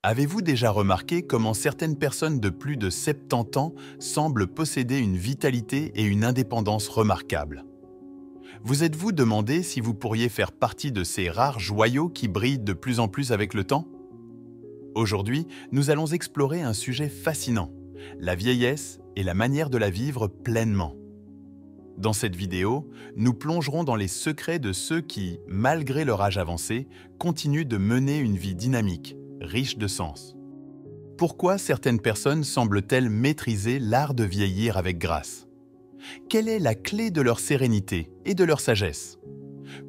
Avez-vous déjà remarqué comment certaines personnes de plus de 70 ans semblent posséder une vitalité et une indépendance remarquables? Vous êtes-vous demandé si vous pourriez faire partie de ces rares joyaux qui brillent de plus en plus avec le temps? Aujourd'hui, nous allons explorer un sujet fascinant, la vieillesse et la manière de la vivre pleinement. Dans cette vidéo, nous plongerons dans les secrets de ceux qui, malgré leur âge avancé, continuent de mener une vie dynamique, riche de sens. Pourquoi certaines personnes semblent-elles maîtriser l'art de vieillir avec grâce? Quelle est la clé de leur sérénité et de leur sagesse?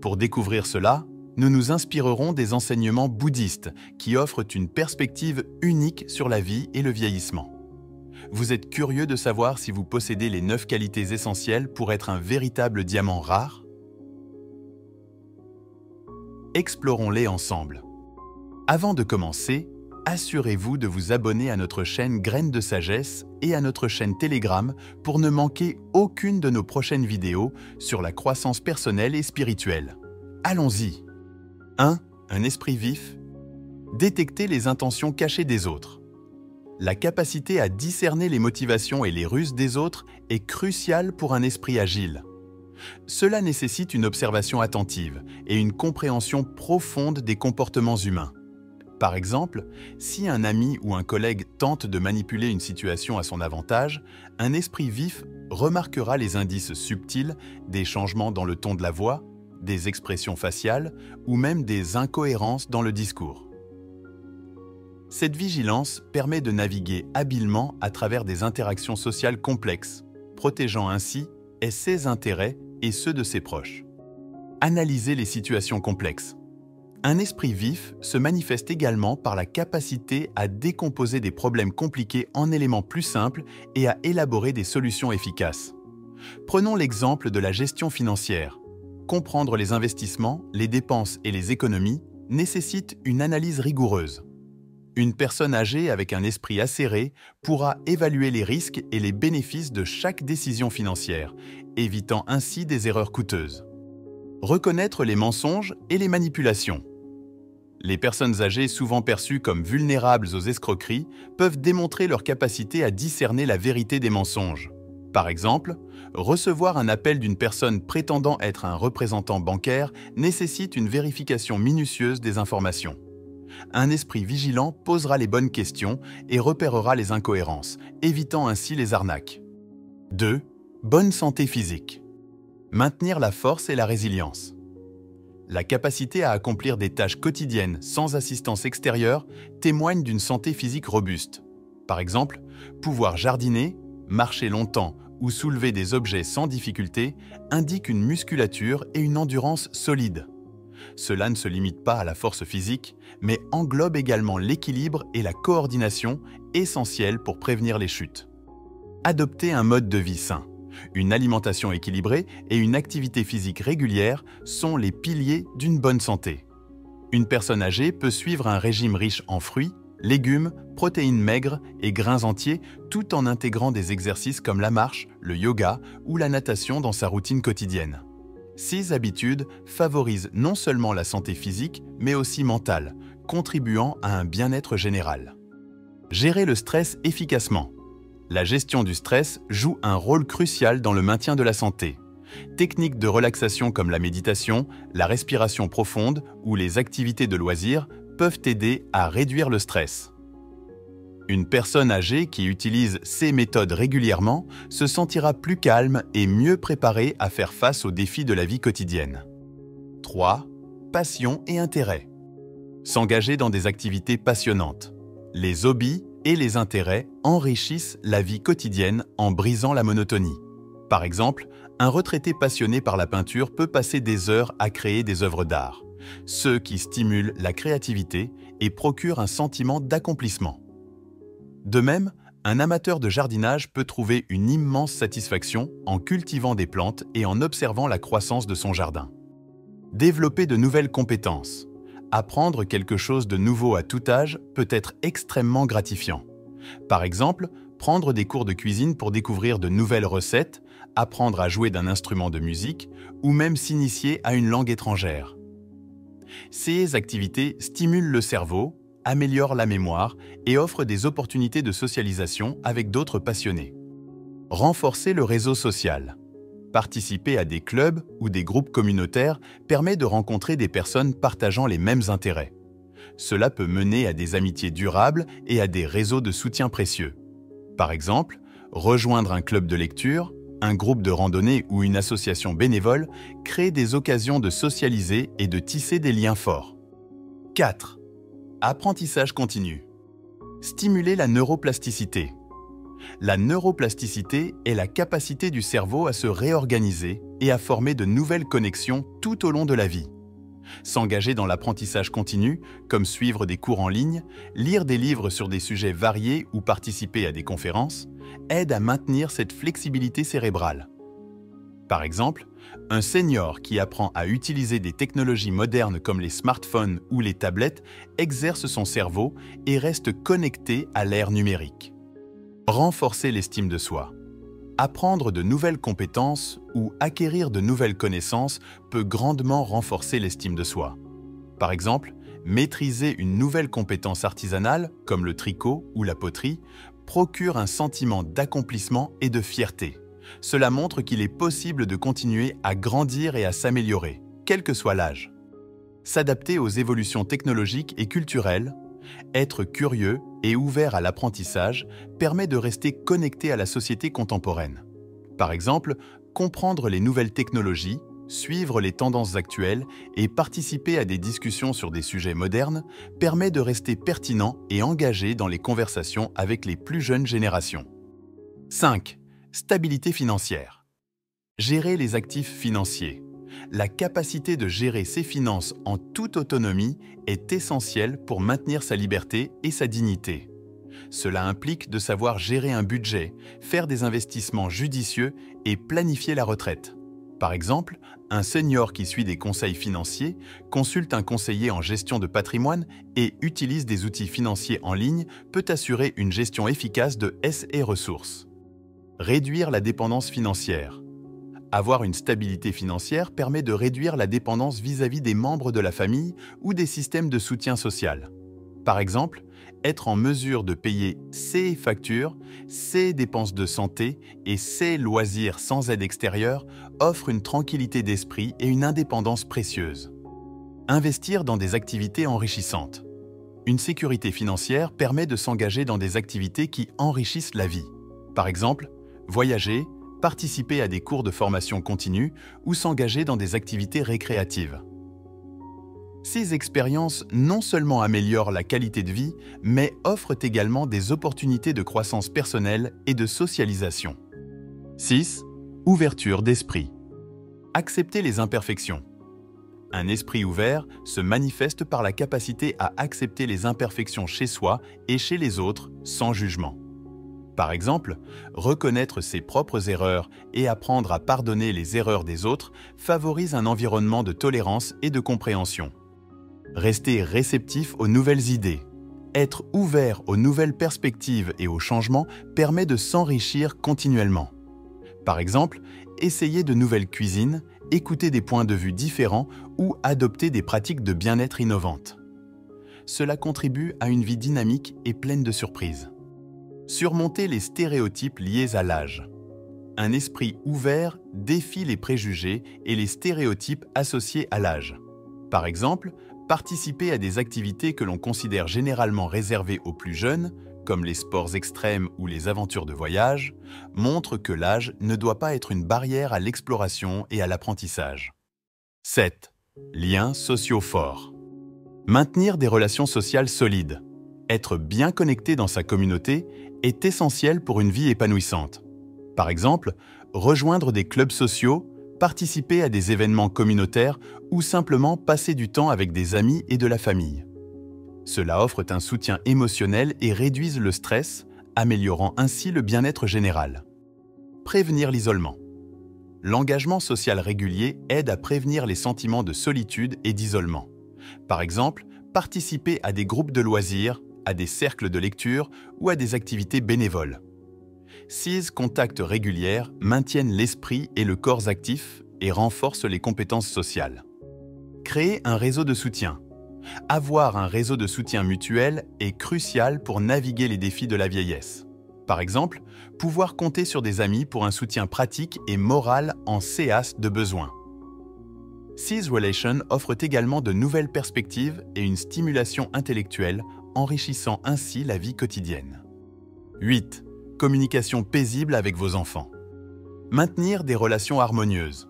Pour découvrir cela, nous nous inspirerons des enseignements bouddhistes qui offrent une perspective unique sur la vie et le vieillissement. Vous êtes curieux de savoir si vous possédez les 9 qualités essentielles pour être un véritable diamant rare? Explorons-les ensemble. Avant de commencer, assurez-vous de vous abonner à notre chaîne Graines de Sagesse et à notre chaîne Telegram pour ne manquer aucune de nos prochaines vidéos sur la croissance personnelle et spirituelle. Allons-y! 1. Un esprit vif. Détecter les intentions cachées des autres. La capacité à discerner les motivations et les ruses des autres est cruciale pour un esprit agile. Cela nécessite une observation attentive et une compréhension profonde des comportements humains. Par exemple, si un ami ou un collègue tente de manipuler une situation à son avantage, un esprit vif remarquera les indices subtils des changements dans le ton de la voix, des expressions faciales ou même des incohérences dans le discours. Cette vigilance permet de naviguer habilement à travers des interactions sociales complexes, protégeant ainsi ses intérêts et ceux de ses proches. Analyser les situations complexes. Un esprit vif se manifeste également par la capacité à décomposer des problèmes compliqués en éléments plus simples et à élaborer des solutions efficaces. Prenons l'exemple de la gestion financière. Comprendre les investissements, les dépenses et les économies nécessite une analyse rigoureuse. Une personne âgée avec un esprit acéré pourra évaluer les risques et les bénéfices de chaque décision financière, évitant ainsi des erreurs coûteuses. Reconnaître les mensonges et les manipulations. Les personnes âgées souvent perçues comme vulnérables aux escroqueries peuvent démontrer leur capacité à discerner la vérité des mensonges. Par exemple, recevoir un appel d'une personne prétendant être un représentant bancaire nécessite une vérification minutieuse des informations. Un esprit vigilant posera les bonnes questions et repérera les incohérences, évitant ainsi les arnaques. 2. Bonne santé physique. Maintenir la force et la résilience. La capacité à accomplir des tâches quotidiennes sans assistance extérieure témoigne d'une santé physique robuste. Par exemple, pouvoir jardiner, marcher longtemps ou soulever des objets sans difficulté indique une musculature et une endurance solides. Cela ne se limite pas à la force physique, mais englobe également l'équilibre et la coordination essentiels pour prévenir les chutes. Adopter un mode de vie sain, une alimentation équilibrée et une activité physique régulière sont les piliers d'une bonne santé. Une personne âgée peut suivre un régime riche en fruits, légumes, protéines maigres et grains entiers tout en intégrant des exercices comme la marche, le yoga ou la natation dans sa routine quotidienne. Ces habitudes favorisent non seulement la santé physique, mais aussi mentale, contribuant à un bien-être général. Gérer le stress efficacement. La gestion du stress joue un rôle crucial dans le maintien de la santé. Techniques de relaxation comme la méditation, la respiration profonde ou les activités de loisirs peuvent aider à réduire le stress. Une personne âgée qui utilise ces méthodes régulièrement se sentira plus calme et mieux préparée à faire face aux défis de la vie quotidienne. 3. Passion et intérêt. S'engager dans des activités passionnantes. Les hobbies et les intérêts enrichissent la vie quotidienne en brisant la monotonie. Par exemple, un retraité passionné par la peinture peut passer des heures à créer des œuvres d'art, ce qui stimule la créativité et procure un sentiment d'accomplissement. De même, un amateur de jardinage peut trouver une immense satisfaction en cultivant des plantes et en observant la croissance de son jardin. Développer de nouvelles compétences. Apprendre quelque chose de nouveau à tout âge peut être extrêmement gratifiant. Par exemple, prendre des cours de cuisine pour découvrir de nouvelles recettes, apprendre à jouer d'un instrument de musique ou même s'initier à une langue étrangère. Ces activités stimulent le cerveau, améliore la mémoire et offre des opportunités de socialisation avec d'autres passionnés. Renforcer le réseau social. Participer à des clubs ou des groupes communautaires permet de rencontrer des personnes partageant les mêmes intérêts. Cela peut mener à des amitiés durables et à des réseaux de soutien précieux. Par exemple, rejoindre un club de lecture, un groupe de randonnée ou une association bénévole crée des occasions de socialiser et de tisser des liens forts. 4. Apprentissage continu. Stimuler la neuroplasticité. La neuroplasticité est la capacité du cerveau à se réorganiser et à former de nouvelles connexions tout au long de la vie. S'engager dans l'apprentissage continu, comme suivre des cours en ligne, lire des livres sur des sujets variés ou participer à des conférences, aide à maintenir cette flexibilité cérébrale. Par exemple, un senior qui apprend à utiliser des technologies modernes comme les smartphones ou les tablettes exerce son cerveau et reste connecté à l'ère numérique. Renforcer l'estime de soi. Apprendre de nouvelles compétences ou acquérir de nouvelles connaissances peut grandement renforcer l'estime de soi. Par exemple, maîtriser une nouvelle compétence artisanale, comme le tricot ou la poterie, procure un sentiment d'accomplissement et de fierté. Cela montre qu'il est possible de continuer à grandir et à s'améliorer, quel que soit l'âge. S'adapter aux évolutions technologiques et culturelles, être curieux et ouvert à l'apprentissage permet de rester connecté à la société contemporaine. Par exemple, comprendre les nouvelles technologies, suivre les tendances actuelles et participer à des discussions sur des sujets modernes permet de rester pertinent et engagé dans les conversations avec les plus jeunes générations. 5. Stabilité financière. Gérer les actifs financiers. La capacité de gérer ses finances en toute autonomie est essentielle pour maintenir sa liberté et sa dignité. Cela implique de savoir gérer un budget, faire des investissements judicieux et planifier la retraite. Par exemple, un senior qui suit des conseils financiers, consulte un conseiller en gestion de patrimoine et utilise des outils financiers en ligne peut assurer une gestion efficace de ses ressources. Réduire la dépendance financière. Avoir une stabilité financière permet de réduire la dépendance vis-à-vis des membres de la famille ou des systèmes de soutien social. Par exemple, être en mesure de payer ses factures, ses dépenses de santé et ses loisirs sans aide extérieure offre une tranquillité d'esprit et une indépendance précieuse. Investir dans des activités enrichissantes. Une sécurité financière permet de s'engager dans des activités qui enrichissent la vie. Par exemple, voyager, participer à des cours de formation continue ou s'engager dans des activités récréatives. Ces expériences non seulement améliorent la qualité de vie, mais offrent également des opportunités de croissance personnelle et de socialisation. 6. Ouverture d'esprit. Accepter les imperfections. Un esprit ouvert se manifeste par la capacité à accepter les imperfections chez soi et chez les autres sans jugement. Par exemple, reconnaître ses propres erreurs et apprendre à pardonner les erreurs des autres favorise un environnement de tolérance et de compréhension. Rester réceptif aux nouvelles idées. Être ouvert aux nouvelles perspectives et aux changements permet de s'enrichir continuellement. Par exemple, essayer de nouvelles cuisines, écouter des points de vue différents ou adopter des pratiques de bien-être innovantes. Cela contribue à une vie dynamique et pleine de surprises. Surmonter les stéréotypes liés à l'âge. Un esprit ouvert défie les préjugés et les stéréotypes associés à l'âge. Par exemple, participer à des activités que l'on considère généralement réservées aux plus jeunes, comme les sports extrêmes ou les aventures de voyage, montre que l'âge ne doit pas être une barrière à l'exploration et à l'apprentissage. 7. Liens sociaux forts. Maintenir des relations sociales solides. Être bien connecté dans sa communauté est essentiel pour une vie épanouissante. Par exemple, rejoindre des clubs sociaux, participer à des événements communautaires ou simplement passer du temps avec des amis et de la famille. Cela offre un soutien émotionnel et réduit le stress, améliorant ainsi le bien-être général. Prévenir l'isolement. L'engagement social régulier aide à prévenir les sentiments de solitude et d'isolement. Par exemple, participer à des groupes de loisirs, à des cercles de lecture ou à des activités bénévoles. Ces contacts réguliers maintiennent l'esprit et le corps actifs et renforcent les compétences sociales. Créer un réseau de soutien. Avoir un réseau de soutien mutuel est crucial pour naviguer les défis de la vieillesse. Par exemple, pouvoir compter sur des amis pour un soutien pratique et moral en cas de besoin. These Relations offrent également de nouvelles perspectives et une stimulation intellectuelle, enrichissant ainsi la vie quotidienne. 8. Communication paisible avec vos enfants. Maintenir des relations harmonieuses.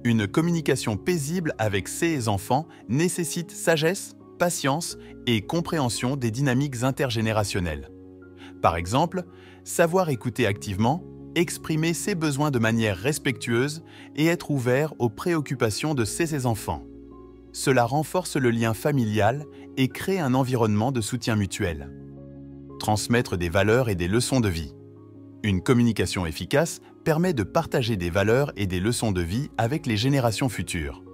Une communication paisible avec ses enfants nécessite sagesse, patience et compréhension des dynamiques intergénérationnelles. Par exemple, savoir écouter activement, exprimer ses besoins de manière respectueuse et être ouvert aux préoccupations de ses enfants. Cela renforce le lien familial et crée un environnement de soutien mutuel. Transmettre des valeurs et des leçons de vie. Une communication efficace permet de partager des valeurs et des leçons de vie avec les générations futures.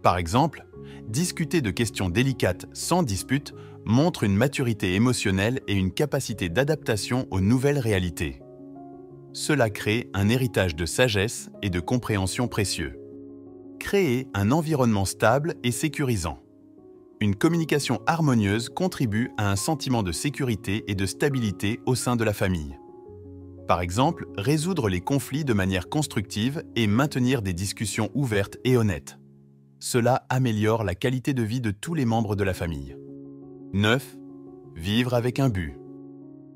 Par exemple, discuter de questions délicates sans dispute montre une maturité émotionnelle et une capacité d'adaptation aux nouvelles réalités. Cela crée un héritage de sagesse et de compréhension précieux. Créer un environnement stable et sécurisant. Une communication harmonieuse contribue à un sentiment de sécurité et de stabilité au sein de la famille. Par exemple, résoudre les conflits de manière constructive et maintenir des discussions ouvertes et honnêtes. Cela améliore la qualité de vie de tous les membres de la famille. 9. Vivre avec un but.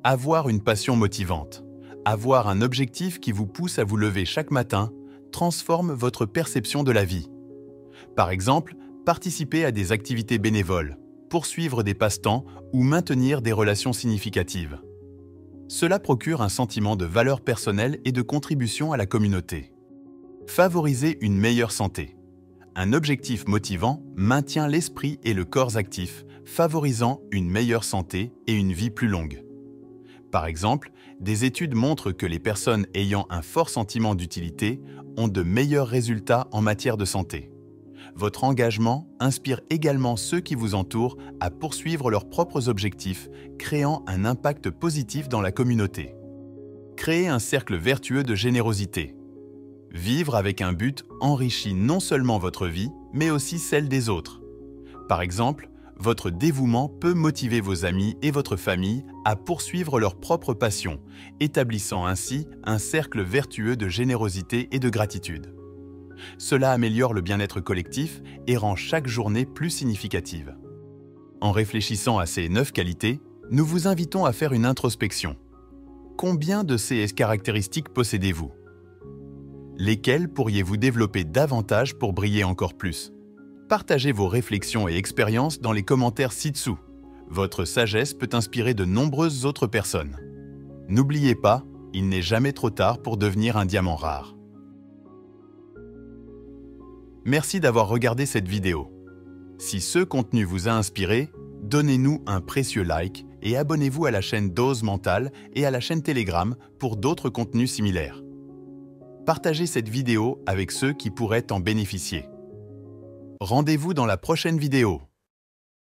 Avoir une passion motivante. Avoir un objectif qui vous pousse à vous lever chaque matin transforme votre perception de la vie. Par exemple, participer à des activités bénévoles, poursuivre des passe-temps ou maintenir des relations significatives. Cela procure un sentiment de valeur personnelle et de contribution à la communauté. Favoriser une meilleure santé. Un objectif motivant maintient l'esprit et le corps actifs, favorisant une meilleure santé et une vie plus longue. Par exemple, des études montrent que les personnes ayant un fort sentiment d'utilité ont de meilleurs résultats en matière de santé. Votre engagement inspire également ceux qui vous entourent à poursuivre leurs propres objectifs, créant un impact positif dans la communauté. Créer un cercle vertueux de générosité. Vivre avec un but enrichit non seulement votre vie, mais aussi celle des autres. Par exemple, votre dévouement peut motiver vos amis et votre famille à poursuivre leurs propres passions, établissant ainsi un cercle vertueux de générosité et de gratitude. Cela améliore le bien-être collectif et rend chaque journée plus significative. En réfléchissant à ces 9 qualités, nous vous invitons à faire une introspection. Combien de ces caractéristiques possédez-vous? Lesquelles pourriez-vous développer davantage pour briller encore plus? Partagez vos réflexions et expériences dans les commentaires ci-dessous. Votre sagesse peut inspirer de nombreuses autres personnes. N'oubliez pas, il n'est jamais trop tard pour devenir un diamant rare. Merci d'avoir regardé cette vidéo. Si ce contenu vous a inspiré, donnez-nous un précieux like et abonnez-vous à la chaîne Dose Mentale et à la chaîne Telegram pour d'autres contenus similaires. Partagez cette vidéo avec ceux qui pourraient en bénéficier. Rendez-vous dans la prochaine vidéo.